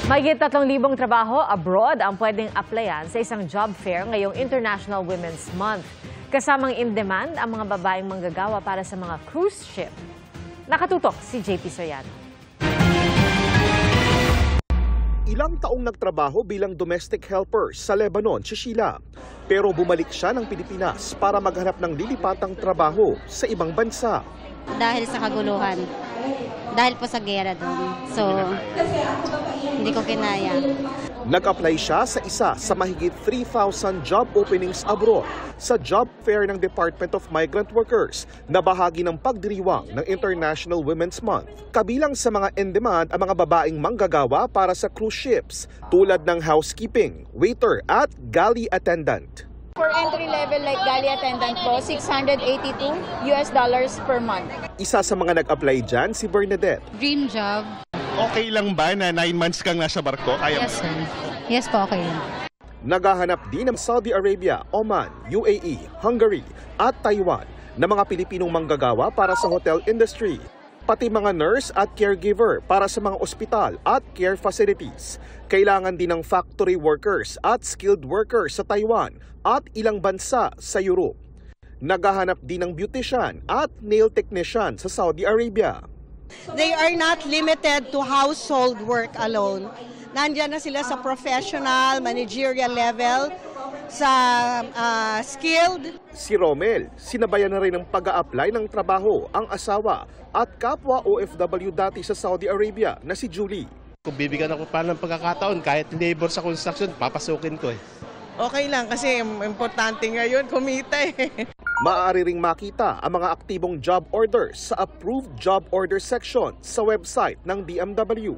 Mahigit 3,000 trabaho abroad ang pwedeng applyan sa isang job fair ngayong International Women's Month. Kasamang in-demand ang mga babaeng manggagawa para sa mga cruise ship. Nakatutok si JP Soriano. Ilang taong nagtrabaho bilang domestic helper sa Lebanon, si Sheila. Pero bumalik siya ng Pilipinas para maghanap ng lilipatang trabaho sa ibang bansa. Dahil sa kaguluhan. Dahil po sa gera doon. So, hindi ko kinaya. Nag-apply siya sa isa sa mahigit 3,000 job openings abroad sa job fair ng Department of Migrant Workers na bahagi ng pagdiriwang ng International Women's Month. Kabilang sa mga in-demand ang mga babaeng manggagawa para sa cruise ships tulad ng housekeeping, waiter at galley attendant. For entry level like galley attendant po, $682 per month. Isa sa mga nag-apply dyan si Bernadette. Dream job. Okay lang ba na 9 months kang nasa barko? Kaya Yes, sir. Yes po, okay lang. Naghahanap din ng Saudi Arabia, Oman, UAE, Hungary at Taiwan na mga Pilipinong manggagawa para sa hotel industry. Pati mga nurse at caregiver para sa mga ospital at care facilities. Kailangan din ng factory workers at skilled workers sa Taiwan at ilang bansa sa Europe. Naghahanap din ng beautician at nail technician sa Saudi Arabia. They are not limited to household work alone. Nandiyan na sila sa professional, managerial level, sa skilled. Si Romel, sinabayan na rin ng pag-a-apply ng trabaho ang asawa at kapwa OFW dati sa Saudi Arabia na si Julie. Kung bibigyan ako pa ng pagkakataon, kahit labor sa construction, papasukin ko eh. Okay lang kasi importante ngayon kumita eh. Maaari ring makita ang mga aktibong job orders sa approved job order section sa website ng DMW.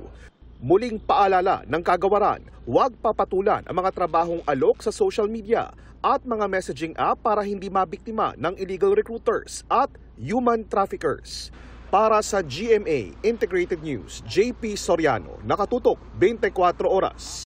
Muling paalala ng kagawaran, huwag papatulan ang mga trabahong alok sa social media at mga messaging app para hindi mabiktima ng illegal recruiters at human traffickers. Para sa GMA Integrated News, JP Soriano, nakatutok 24 oras.